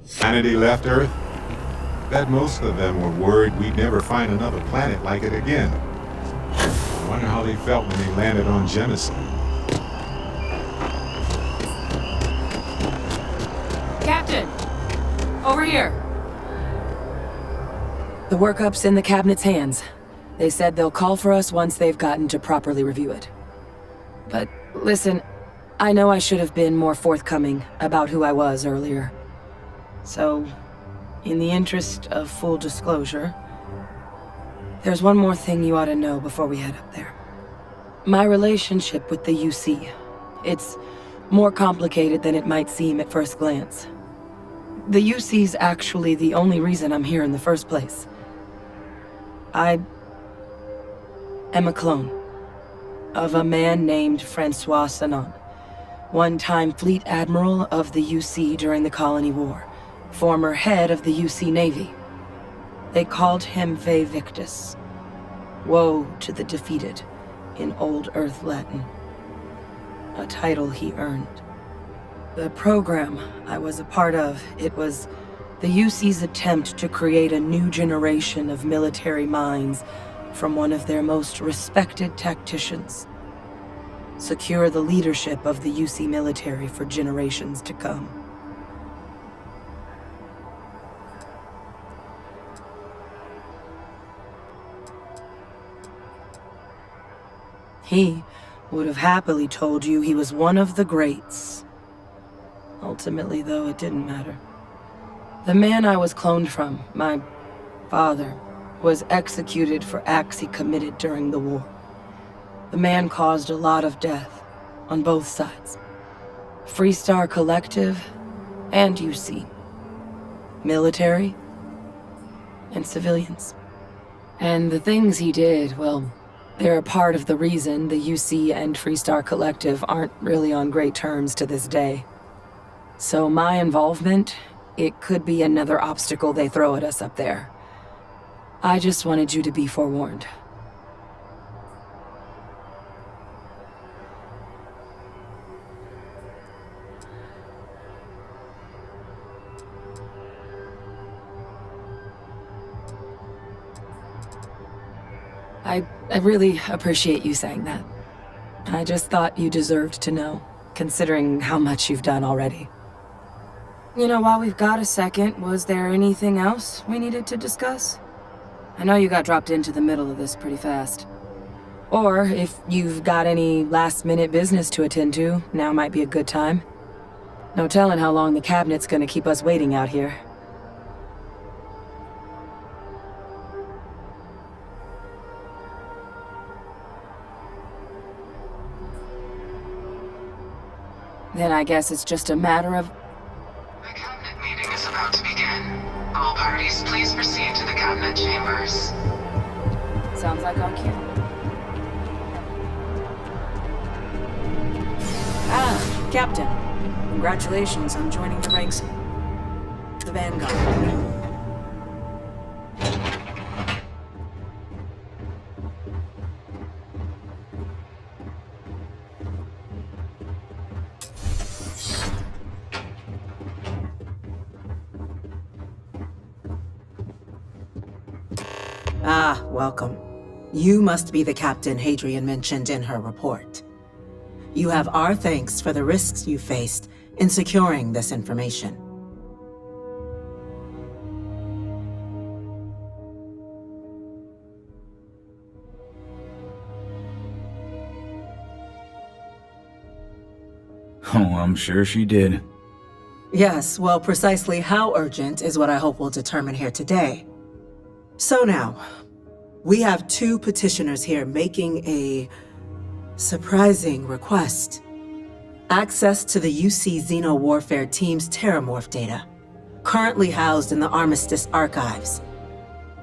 Humanity left Earth? Bet most of them were worried we'd never find another planet like it again. I wonder how they felt when they landed on Jemison. Captain! Over here! The workup's in the cabinet's hands. They said they'll call for us once they've gotten to properly review it. But listen, I know I should have been more forthcoming about who I was earlier. So, in the interest of full disclosure, there's one more thing you ought to know before we head up there. My relationship with the UC. It's more complicated than it might seem at first glance. The UC's actually the only reason I'm here in the first place. I am a clone of a man named Francois Sanon, one-time fleet admiral of the UC during the Colony War, former head of the UC Navy. They called him Ve Victus, woe to the defeated, in Old Earth Latin, a title he earned. The program I was a part of, it was the UC's attempt to create a new generation of military minds from one of their most respected tacticians. Secure the leadership of the UC military for generations to come. He would have happily told you he was one of the greats. Ultimately, though, it didn't matter. The man I was cloned from, my father, was executed for acts he committed during the war. The man caused a lot of death, on both sides. Freestar Collective and UC. Military and civilians. And the things he did, well, they're a part of the reason the UC and Freestar Collective aren't really on great terms to this day. So my involvement, it could be another obstacle they throw at us up there. I just wanted you to be forewarned. I really appreciate you saying that. I just thought you deserved to know, considering how much you've done already. You know, while we've got a second, was there anything else we needed to discuss? I know you got dropped into the middle of this pretty fast. Or, if you've got any last-minute business to attend to, now might be a good time. No telling how long the cabinet's gonna keep us waiting out here. Then I guess it's just a matter of... The cabinet meeting is about to begin. All parties, please proceed to the cabinet chambers. Sounds like our cue. Ah, Captain. Congratulations on joining the ranks of the Vanguard. Ah, welcome. You must be the captain Hadrian mentioned in her report. You have our thanks for the risks you faced in securing this information. Oh, I'm sure she did. Yes, well, precisely how urgent is what I hope we'll determine here today. So now, we have two petitioners here making a surprising request. Access to the UC Xeno Warfare Team's Terramorph data, currently housed in the Armistice archives.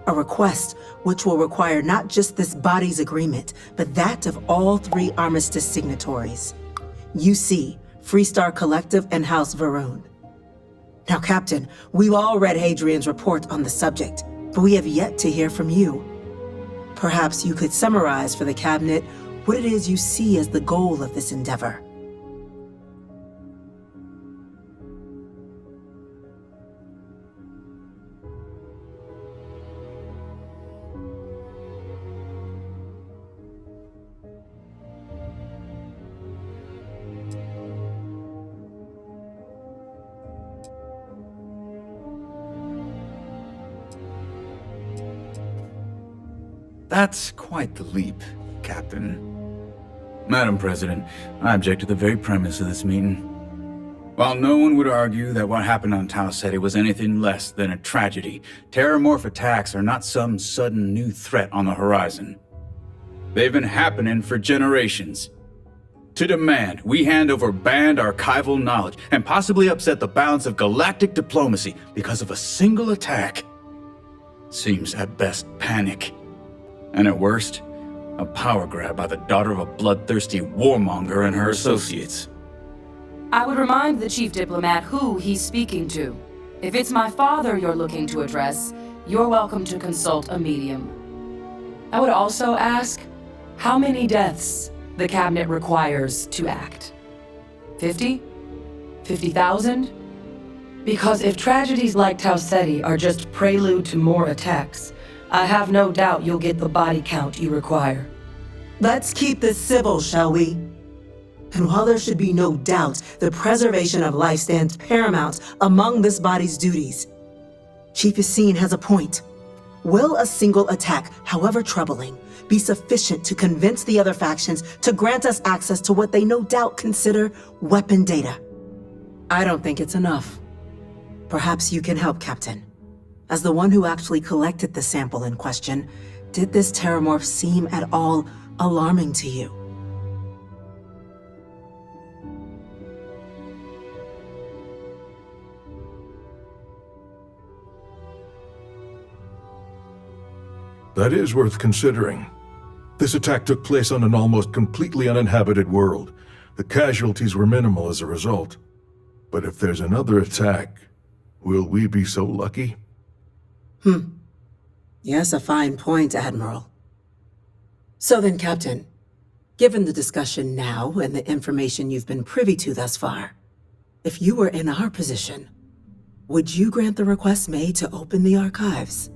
A request which will require not just this body's agreement, but that of all three Armistice signatories. UC, Freestar Collective, and House Varun. Now, Captain, we've all read Hadrian's report on the subject, but we have yet to hear from you. Perhaps you could summarize for the Cabinet what it is you see as the goal of this endeavor. That's quite the leap, Captain. Madam President, I object to the very premise of this meeting. While no one would argue that what happened on Tau Ceti was anything less than a tragedy, terramorph attacks are not some sudden new threat on the horizon. They've been happening for generations. To demand we hand over banned archival knowledge and possibly upset the balance of galactic diplomacy because of a single attack seems at best panic, and at worst, a power grab by the daughter of a bloodthirsty warmonger and her associates. I would remind the chief diplomat who he's speaking to. If it's my father you're looking to address, you're welcome to consult a medium. I would also ask how many deaths the cabinet requires to act. 50? 50,000? Because if tragedies like Tau Ceti are just prelude to more attacks, I have no doubt you'll get the body count you require. Let's keep this civil, shall we? And while there should be no doubt the preservation of life stands paramount among this body's duties, Chief Yassine has a point. Will a single attack, however troubling, be sufficient to convince the other factions to grant us access to what they no doubt consider weapon data? I don't think it's enough. Perhaps you can help, Captain. As the one who actually collected the sample in question, did this terramorph seem at all alarming to you? That is worth considering. This attack took place on an almost completely uninhabited world. The casualties were minimal as a result. But if there's another attack, will we be so lucky? Yes, a fine point, Admiral. So then, Captain, given the discussion now and the information you've been privy to thus far, if you were in our position, would you grant the request made to open the archives?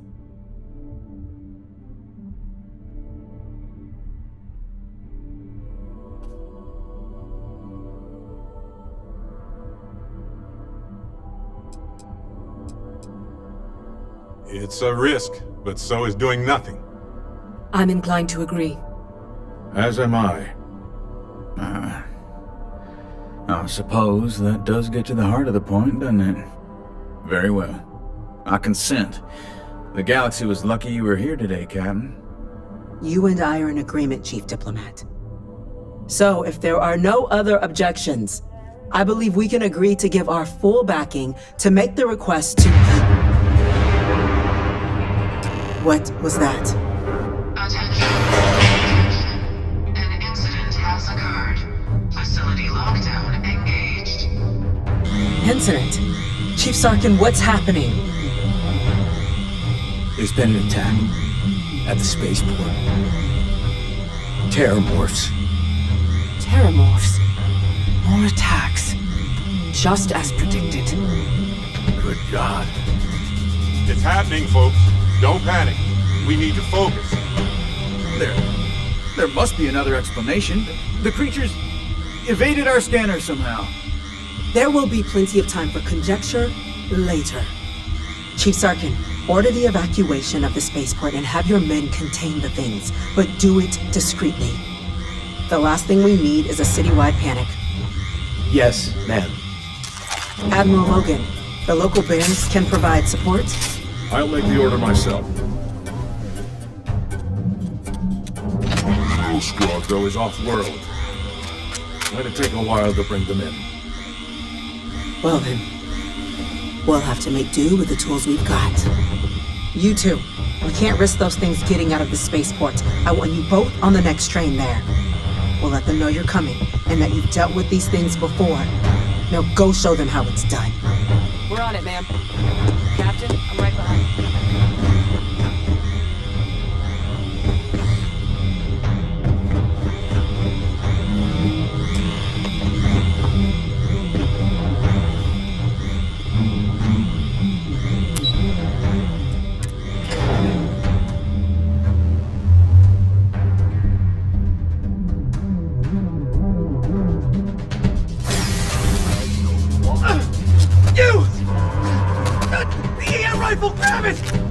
It's a risk, but so is doing nothing. I'm inclined to agree. As am I. I suppose that does get to the heart of the point, doesn't it? Very well. I consent. The galaxy was lucky you were here today, Captain. You and I are in agreement, Chief Diplomat. So, if there are no other objections, I believe we can agree to give our full backing to make the request to... What was that? Attention. Attention. An incident has occurred. Facility lockdown engaged. Incident? Chief Sarkin, what's happening? There's been an attack at the spaceport. Terramorphs. Terramorphs. More attacks. Just as predicted. Good God. It's happening, folks. Don't panic. We need to focus. There must be another explanation. The creatures evaded our scanner somehow. There will be plenty of time for conjecture later. Chief Sarkin, order the evacuation of the spaceport and have your men contain the things, but do it discreetly. The last thing we need is a citywide panic. Yes, ma'am. Admiral Logan, the local bands can provide support. I'll make the order myself. Whole squad, though, is off-world. Might take a while to bring them in. Well then, we'll have to make do with the tools we've got. You two, we can't risk those things getting out of the spaceport. I want you both on the next train there. We'll let them know you're coming and that you've dealt with these things before. Now go show them how it's done. We're on it, ma'am. Captain, I'm right behind you.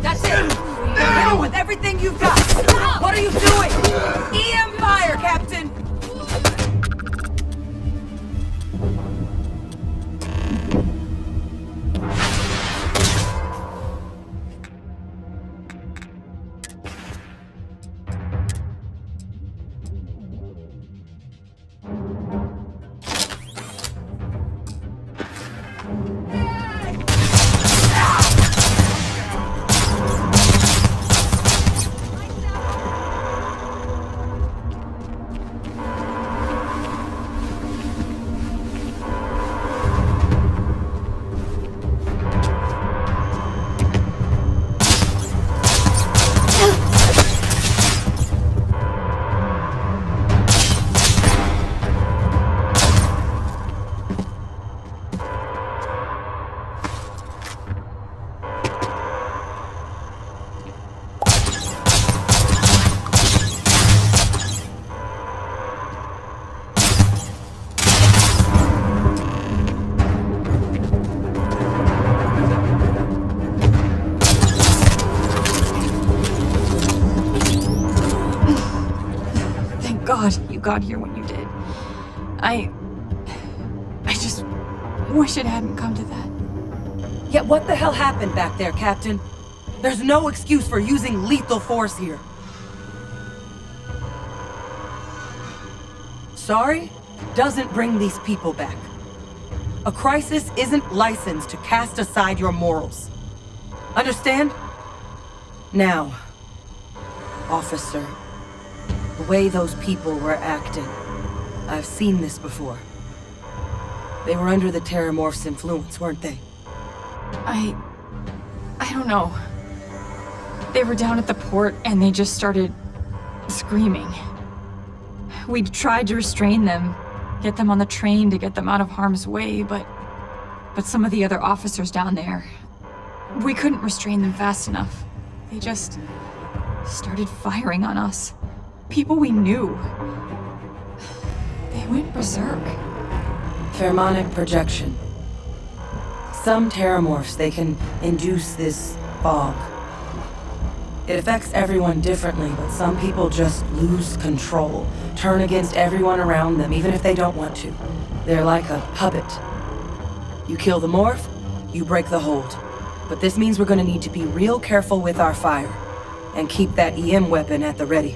That's it! Hit him with everything! everything you've got! What are you doing? EM fire, Captain! God, you got here when you did. I just wish it hadn't come to that. Yet what the hell happened back there, Captain? There's no excuse for using lethal force here. Sorry doesn't bring these people back. A crisis isn't licensed to cast aside your morals. Understand? Now, officer, the way those people were acting, I've seen this before. They were under the Terramorph's influence, weren't they? I don't know. They were down at the port and they just started screaming. We tried to restrain them, get them on the train to get them out of harm's way, but some of the other officers down there, we couldn't restrain them fast enough. They just started firing on us. People we knew. They went berserk. Pheromonic projection. Some Terramorphs, they can induce this fog. It affects everyone differently, but some people just lose control, turn against everyone around them, even if they don't want to. They're like a puppet. You kill the morph, you break the hold. But this means we're gonna need to be real careful with our fire, and keep that EM weapon at the ready.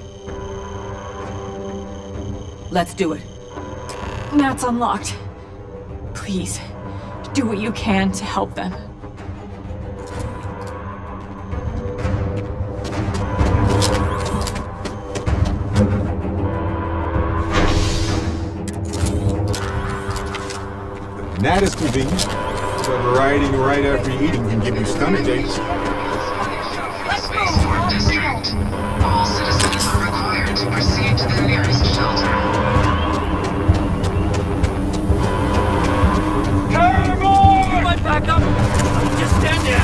Let's do it. Now it's unlocked. Please, do what you can to help them. And that is convenient. So variety right after eating can give you stomach aches. Spaceport District. All citizens are required to proceed to the nearest shelter. Back up! Just stand there!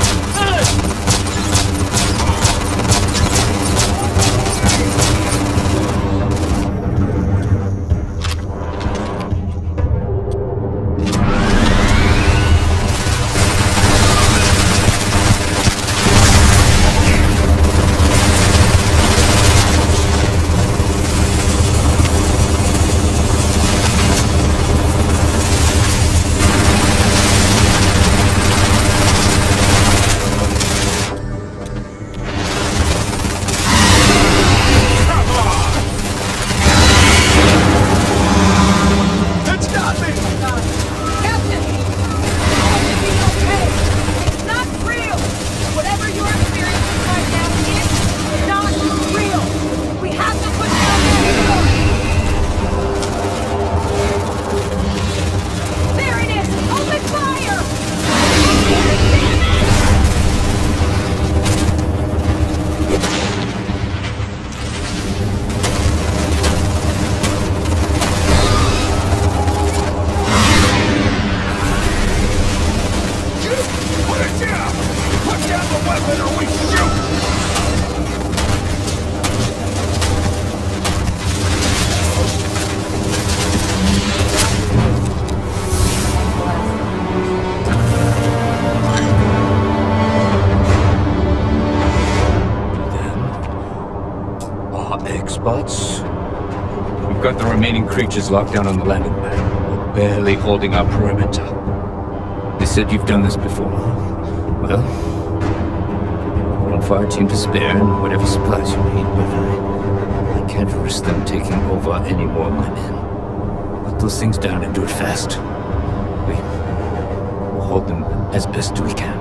the remaining creatures locked down on the landing pad. We're barely holding our perimeter. They said you've done this before. Well, one fire team to spare and whatever supplies you need, but I can't risk them taking over any more of my men. Put those things down and do it fast. We'll hold them as best we can.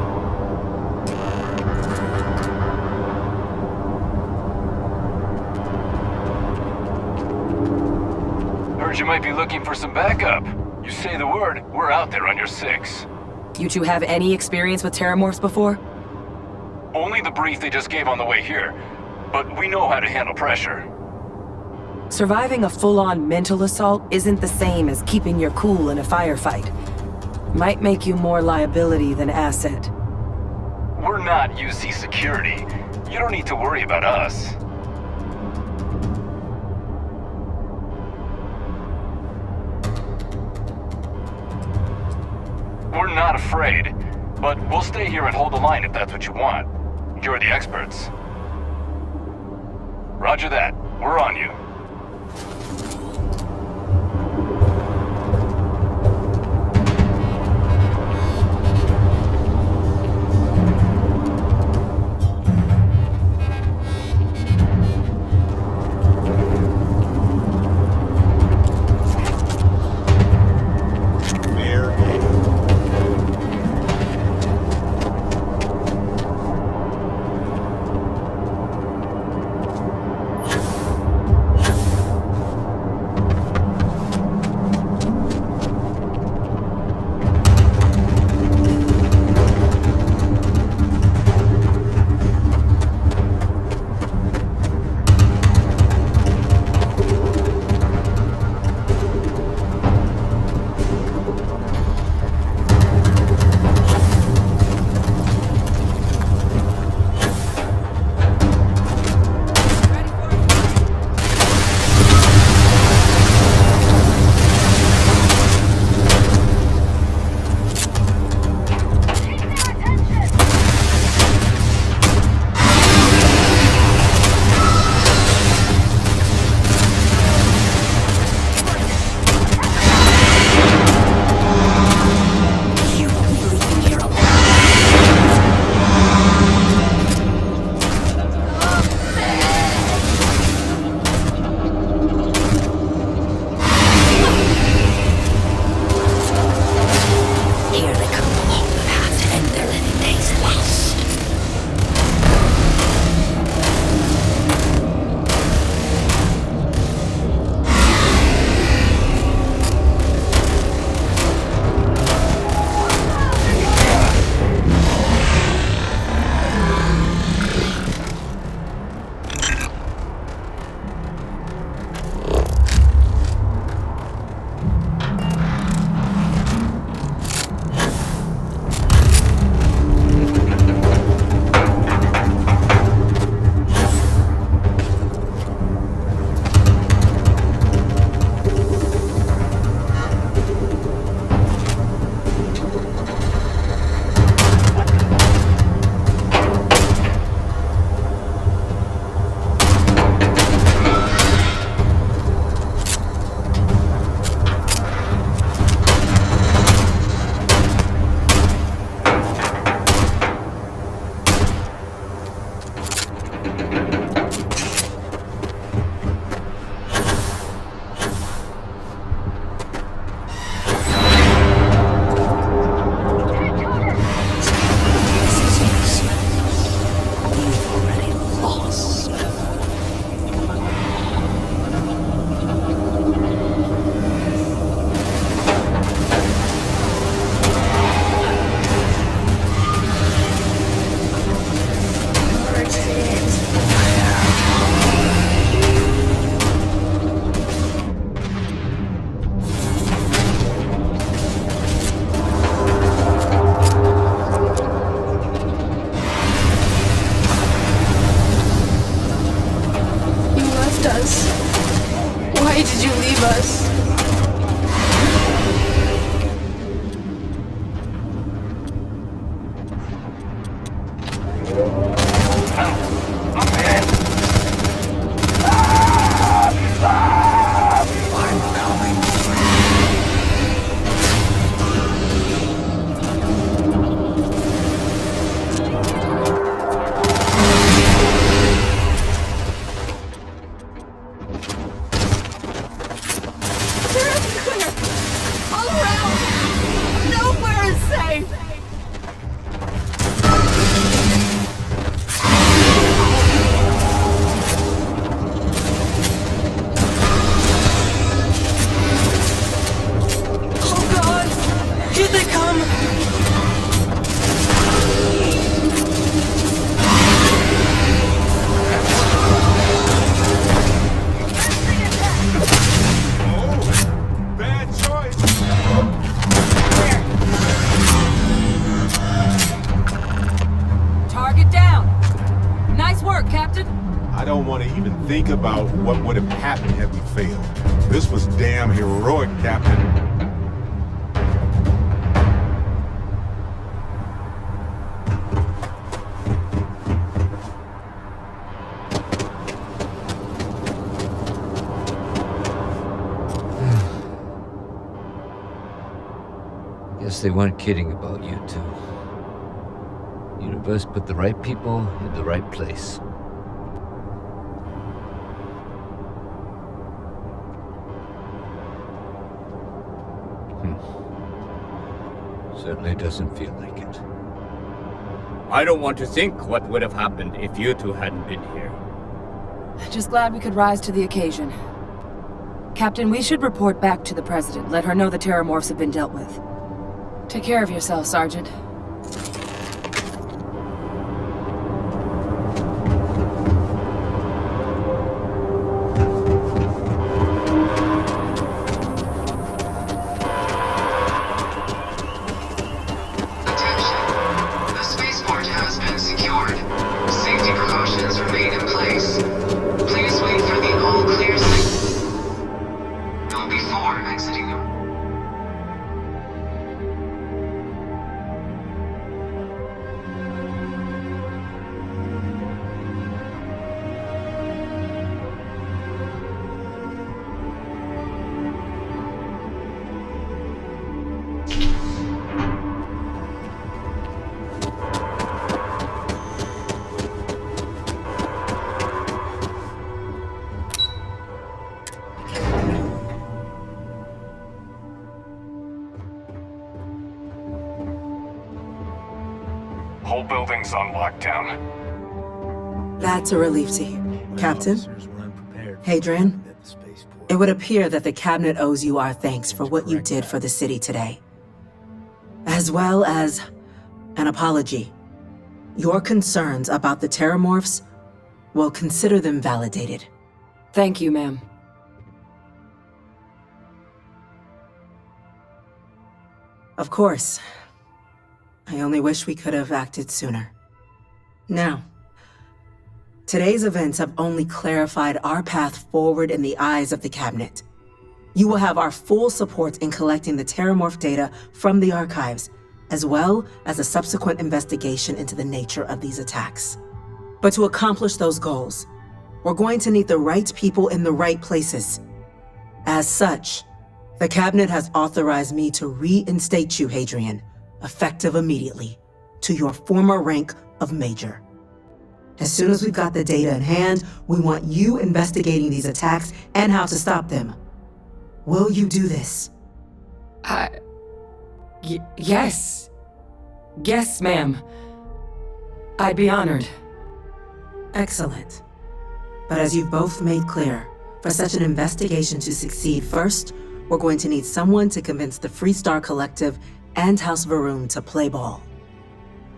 Heard you might be looking for some backup. You say the word, we're out there on your 6. You two have any experience with terramorphs before? Only the brief they just gave on the way here, but we know how to handle pressure. Surviving a full-on mental assault isn't the same as keeping your cool in a firefight. Might make you more liability than asset. We're not UC security. You don't need to worry about us. We're not afraid, but we'll stay here and hold the line if that's what you want. You're the experts. Roger that. We're on you. Think about what would have happened had we failed. This was damn heroic, Captain. Guess they weren't kidding about you two. Universe put the right people in the right place. Certainly doesn't feel like it. I don't want to think what would have happened if you two hadn't been here. Just glad we could rise to the occasion. Captain, we should report back to the President. Let her know the Terramorphs have been dealt with. Take care of yourself, Sergeant. Whole building's on lockdown. That's a relief to hear. Captain? Hadrian? It would appear that the Cabinet owes you our thanks for what you did for the city today. As well as an apology. Your concerns about the Terramorphs, we'll consider them validated. Thank you, ma'am. Of course. I only wish we could have acted sooner. Now, today's events have only clarified our path forward in the eyes of the Cabinet. You will have our full support in collecting the Terramorph data from the archives, as well as a subsequent investigation into the nature of these attacks. But to accomplish those goals, we're going to need the right people in the right places. As such, the Cabinet has authorized me to reinstate you, Hadrian, effective immediately, to your former rank of Major. As soon as we've got the data in hand, we want you investigating these attacks and how to stop them. Will you do this? Yes. Yes, ma'am. I'd be honored. Excellent. But as you've both made clear, for such an investigation to succeed, first, we're going to need someone to convince the Freestar Collective and House Varun to play ball.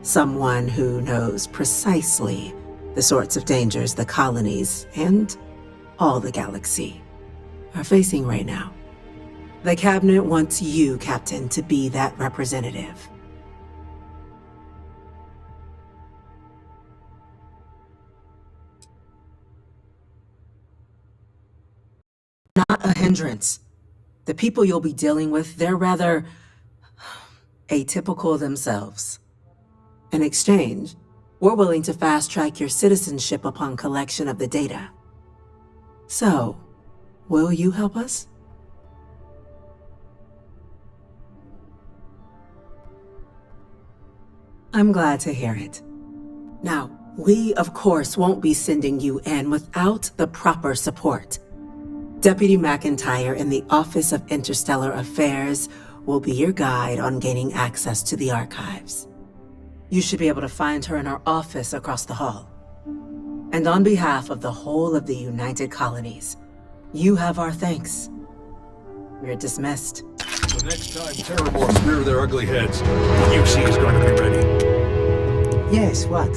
Someone who knows precisely the sorts of dangers the colonies and all the galaxy are facing right now. The Cabinet wants you, Captain, to be that representative. Not a hindrance. The people you'll be dealing with, they're rather atypical themselves. In exchange, we're willing to fast-track your citizenship upon collection of the data. So, will you help us? I'm glad to hear it. Now, we, of course, won't be sending you in without the proper support. Deputy McIntyre in the Office of Interstellar Affairs will be your guide on gaining access to the archives. You should be able to find her in our office across the hall. And on behalf of the whole of the United Colonies, you have our thanks. We're dismissed. The next time Terramorphs rear their ugly heads, what you see is going to be ready. Yes, what?